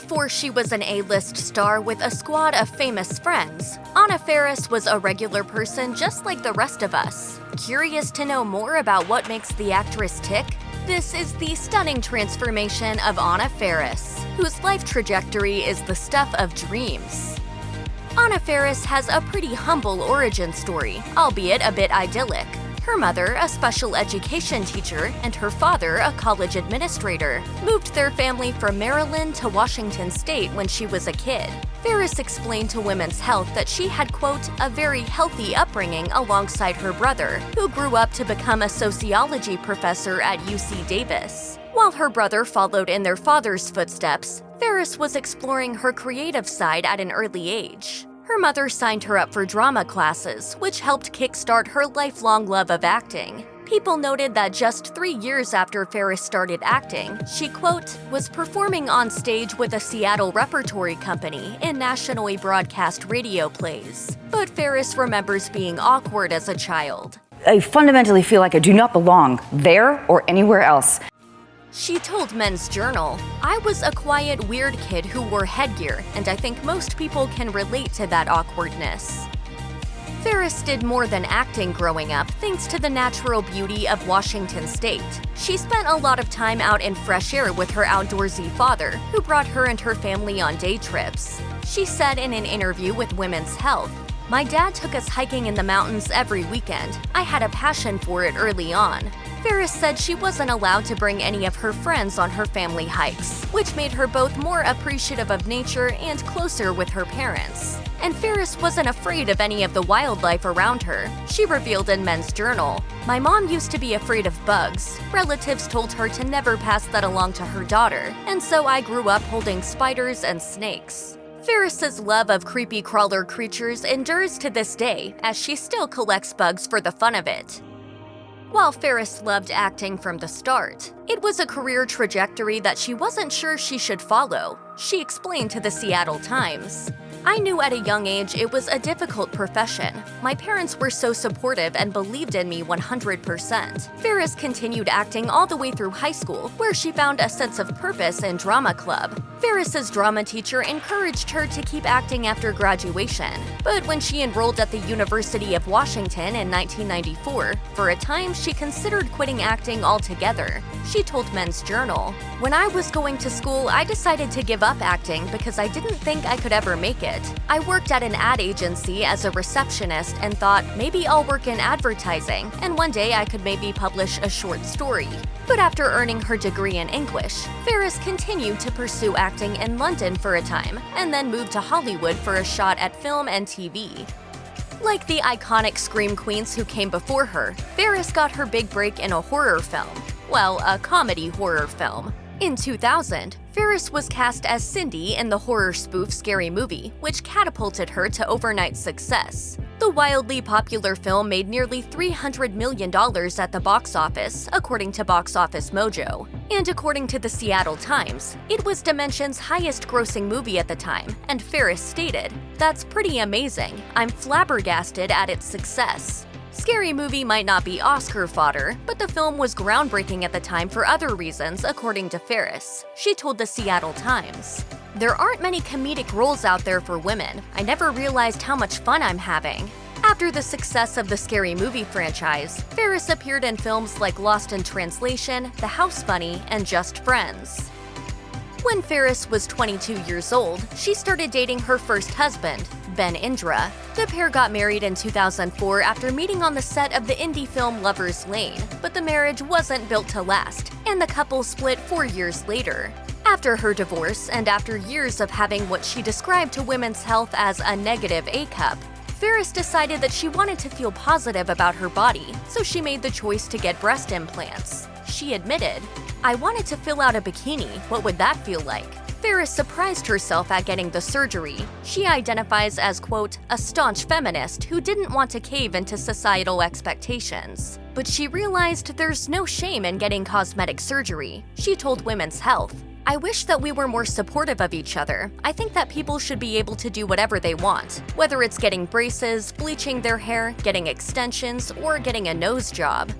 Before she was an A-list star with a squad of famous friends, Anna Faris was a regular person just like the rest of us. Curious to know more about what makes the actress tick? This is the stunning transformation of Anna Faris, whose life trajectory is the stuff of dreams. Anna Faris has a pretty humble origin story, albeit a bit idyllic. Her mother, a special education teacher, and her father, a college administrator, moved their family from Maryland to Washington State when she was a kid. Faris explained to Women's Health that she had, quote, a very healthy upbringing alongside her brother, who grew up to become a sociology professor at UC Davis. While her brother followed in their father's footsteps, Faris was exploring her creative side at an early age. Her mother signed her up for drama classes, which helped kickstart her lifelong love of acting. People noted that just 3 years after Faris started acting, she, quote, was performing on stage with a Seattle repertory company in nationally broadcast radio plays. But Faris remembers being awkward as a child. I fundamentally feel like I do not belong there or anywhere else. She told Men's Journal, I was a quiet, weird kid who wore headgear, and I think most people can relate to that awkwardness. Faris did more than acting growing up thanks to the natural beauty of Washington State. She spent a lot of time out in fresh air with her outdoorsy father, who brought her and her family on day trips. She said in an interview with Women's Health, my dad took us hiking in the mountains every weekend. I had a passion for it early on. Faris said she wasn't allowed to bring any of her friends on her family hikes, which made her both more appreciative of nature and closer with her parents. And Faris wasn't afraid of any of the wildlife around her. She revealed in Men's Journal, my mom used to be afraid of bugs. Relatives told her to never pass that along to her daughter, and so I grew up holding spiders and snakes. Faris's love of creepy crawler creatures endures to this day, as she still collects bugs for the fun of it. While Faris loved acting from the start, it was a career trajectory that she wasn't sure she should follow. She explained to the Seattle Times, I knew at a young age it was a difficult profession. My parents were so supportive and believed in me 100%. Faris continued acting all the way through high school, where she found a sense of purpose in drama club. Faris's drama teacher encouraged her to keep acting after graduation, but when she enrolled at the University of Washington in 1994, for a time she considered quitting acting altogether. She told Men's Journal, when I was going to school, I decided to give up acting because I didn't think I could ever make it. I worked at an ad agency as a receptionist and thought maybe I'll work in advertising, and one day I could maybe publish a short story. But after earning her degree in English, Faris continued to pursue acting in London for a time, and then moved to Hollywood for a shot at film and TV. Like the iconic Scream Queens who came before her, Faris got her big break in a horror film. Well, a comedy horror film. In 2000, Faris was cast as Cindy in the horror spoof Scary Movie, which catapulted her to overnight success. The wildly popular film made nearly $300 million at the box office, according to Box Office Mojo. And according to the Seattle Times, it was Dimension's highest-grossing movie at the time, and Faris stated, that's pretty amazing. I'm flabbergasted at its success. Scary Movie might not be Oscar fodder, but the film was groundbreaking at the time for other reasons, according to Faris. She told the Seattle Times, there aren't many comedic roles out there for women. I never realized how much fun I'm having. After the success of the Scary Movie franchise, Faris appeared in films like Lost in Translation, The House Bunny, and Just Friends. When Faris was 22 years old, she started dating her first husband, Ben Indra. The pair got married in 2004 after meeting on the set of the indie film Lover's Lane, but the marriage wasn't built to last, and the couple split 4 years later. After her divorce, and after years of having what she described to Women's Health as a negative A-cup, Faris decided that she wanted to feel positive about her body, so she made the choice to get breast implants. She admitted, I wanted to fill out a bikini, what would that feel like? Faris surprised herself at getting the surgery. She identifies as, quote, a staunch feminist who didn't want to cave into societal expectations. But she realized there's no shame in getting cosmetic surgery. She told Women's Health, I wish that we were more supportive of each other. I think that people should be able to do whatever they want, whether it's getting braces, bleaching their hair, getting extensions, or getting a nose job.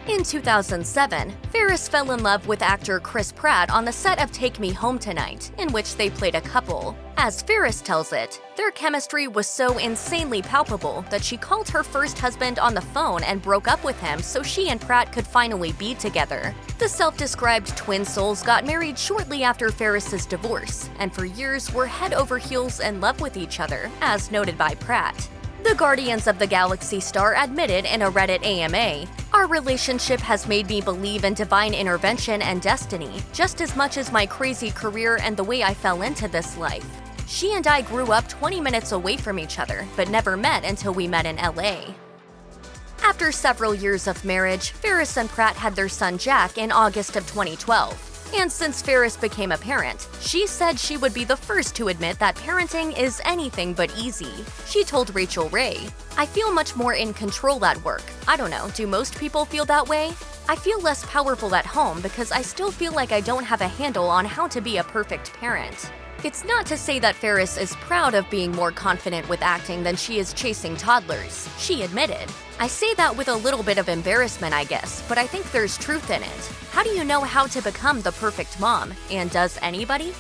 In 2007, Faris fell in love with actor Chris Pratt on the set of Take Me Home Tonight, in which they played a couple. As Faris tells it, their chemistry was so insanely palpable that she called her first husband on the phone and broke up with him so she and Pratt could finally be together. The self-described twin souls got married shortly after Faris's divorce, and for years were head over heels in love with each other, as noted by Pratt. The Guardians of the Galaxy star admitted in a Reddit AMA, "Our relationship has made me believe in divine intervention and destiny, just as much as my crazy career and the way I fell into this life. She and I grew up 20 minutes away from each other, but never met until we met in LA." After several years of marriage, Faris and Pratt had their son Jack in August of 2012. And since Faris became a parent, she said she would be the first to admit that parenting is anything but easy. She told Rachel Ray, "I feel much more in control at work. I don't know, do most people feel that way? I feel less powerful at home because I still feel like I don't have a handle on how to be a perfect parent." It's not to say that Faris is proud of being more confident with acting than she is chasing toddlers, she admitted. "I say that with a little bit of embarrassment, I guess, but I think there's truth in it. How do you know how to become the perfect mom? And does anybody?"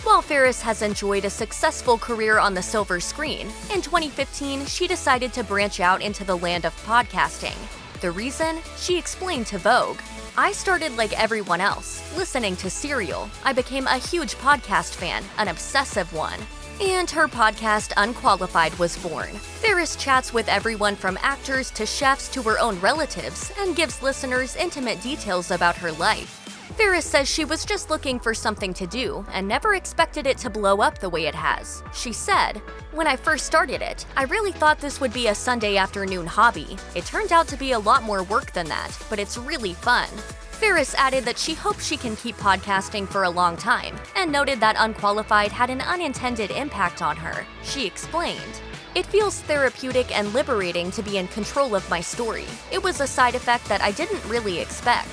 While Faris has enjoyed a successful career on the silver screen, in 2015 she decided to branch out into the land of podcasting. The reason? She explained to Vogue, "I started like everyone else, listening to Serial. I became a huge podcast fan, an obsessive one." And her podcast Unqualified was born. Faris chats with everyone from actors to chefs to her own relatives and gives listeners intimate details about her life. Faris says she was just looking for something to do and never expected it to blow up the way it has. She said, "When I first started it, I really thought this would be a Sunday afternoon hobby. It turned out to be a lot more work than that, but it's really fun." Faris added that she hopes she can keep podcasting for a long time, and noted that Unqualified had an unintended impact on her. She explained, "It feels therapeutic and liberating to be in control of my story. It was a side effect that I didn't really expect."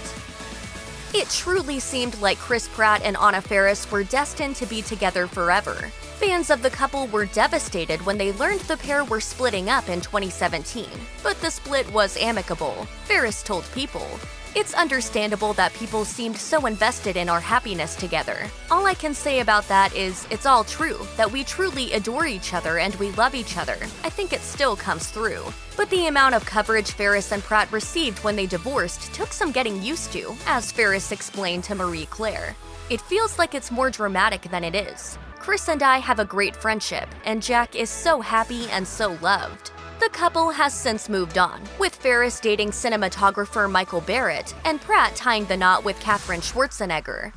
It truly seemed like Chris Pratt and Anna Faris were destined to be together forever. Fans of the couple were devastated when they learned the pair were splitting up in 2017, but the split was amicable, Faris told People. "It's understandable that people seemed so invested in our happiness together. All I can say about that is it's all true, that we truly adore each other and we love each other. I think it still comes through." But the amount of coverage Faris and Pratt received when they divorced took some getting used to, as Faris explained to Marie Claire. "It feels like it's more dramatic than it is. Chris and I have a great friendship, and Jack is so happy and so loved." The couple has since moved on, with Faris dating cinematographer Michael Barrett and Pratt tying the knot with Katherine Schwarzenegger.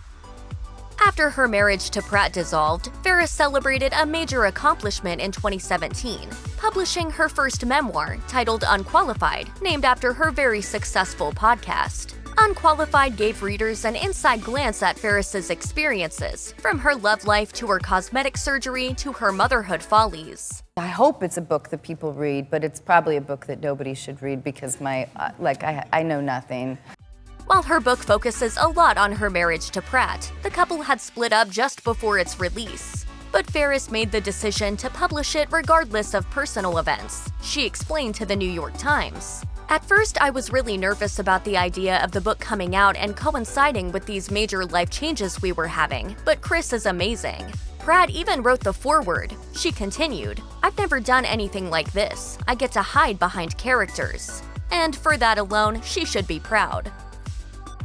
After her marriage to Pratt dissolved, Faris celebrated a major accomplishment in 2017, publishing her first memoir titled Unqualified, named after her very successful podcast. Unqualified gave readers an inside glance at Faris's experiences, from her love life to her cosmetic surgery to her motherhood follies. I hope it's a book that people read, but it's probably a book that nobody should read because I know nothing. While her book focuses a lot on her marriage to Pratt, the couple had split up just before its release. But Faris made the decision to publish it regardless of personal events, she explained to the New York Times. "At first, I was really nervous about the idea of the book coming out and coinciding with these major life changes we were having, but Chris is amazing. Pratt even wrote the foreword." She continued, "I've never done anything like this. I get to hide behind characters. And for that alone, she should be proud."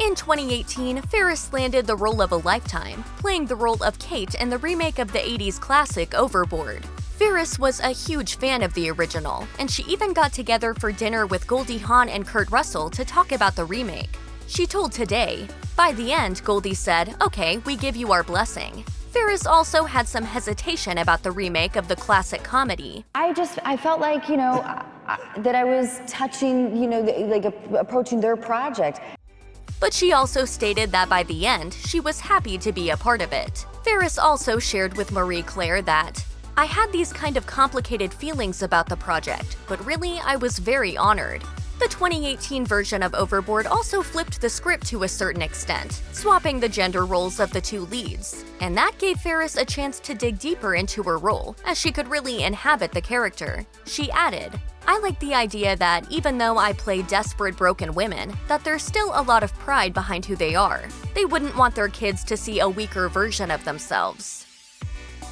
In 2018, Faris landed the role of a lifetime, playing the role of Kate in the remake of the 80s classic Overboard. Faris was a huge fan of the original, and she even got together for dinner with Goldie Hawn and Kurt Russell to talk about the remake. She told Today, "By the end, Goldie said, 'Okay, we give you our blessing.'" Faris also had some hesitation about the remake of the classic comedy. I felt like, that I was touching, approaching their project. But she also stated that by the end, she was happy to be a part of it. Faris also shared with Marie Claire that, "I had these kind of complicated feelings about the project, but really I was very honored." The 2018 version of Overboard also flipped the script to a certain extent, swapping the gender roles of the two leads. And that gave Faris a chance to dig deeper into her role, as she could really inhabit the character. She added, I like the idea that even though I play desperate broken women, that there's still a lot of pride behind who they are. They wouldn't want their kids to see a weaker version of themselves.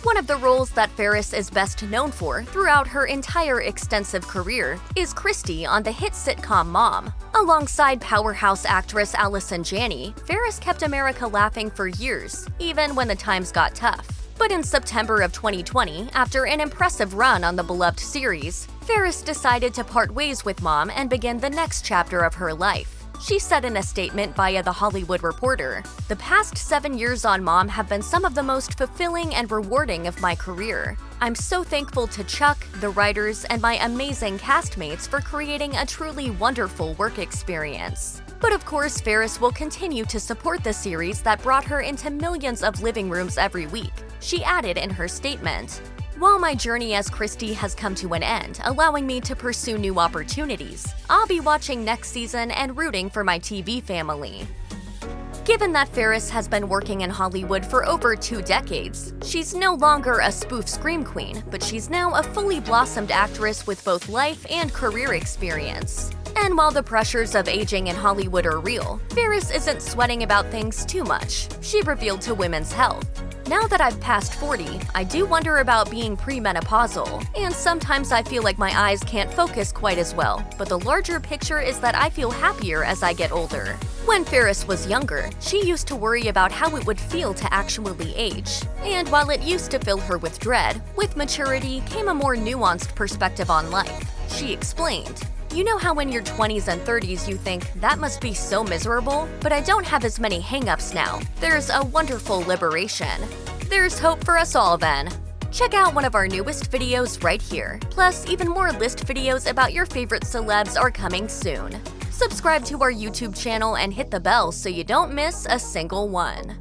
One of the roles that Faris is best known for throughout her entire extensive career is Christy on the hit sitcom Mom. Alongside powerhouse actress Allison Janney, Faris kept America laughing for years, even when the times got tough. But in September of 2020, after an impressive run on the beloved series, Faris decided to part ways with Mom and begin the next chapter of her life. She said in a statement via The Hollywood Reporter, "The past 7 years on Mom have been some of the most fulfilling and rewarding of my career. I'm so thankful to Chuck, the writers, and my amazing castmates for creating a truly wonderful work experience." But of course, Faris will continue to support the series that brought her into millions of living rooms every week. She added in her statement, "While my journey as Christy has come to an end, allowing me to pursue new opportunities, I'll be watching next season and rooting for my TV family." Given that Faris has been working in Hollywood for over 2 decades, she's no longer a spoof scream queen, but she's now a fully blossomed actress with both life and career experience. And while the pressures of aging in Hollywood are real, Faris isn't sweating about things too much. She revealed to Women's Health, "Now that I've passed 40, I do wonder about being premenopausal, and sometimes I feel like my eyes can't focus quite as well, but the larger picture is that I feel happier as I get older." When Faris was younger, she used to worry about how it would feel to actually age. And while it used to fill her with dread, with maturity came a more nuanced perspective on life. She explained, "You know how in your 20s and 30s you think, that must be so miserable? But I don't have as many hang-ups now. There's a wonderful liberation." There's hope for us all then. Check out one of our newest videos right here. Plus, even more list videos about your favorite celebs are coming soon. Subscribe to our YouTube channel and hit the bell so you don't miss a single one.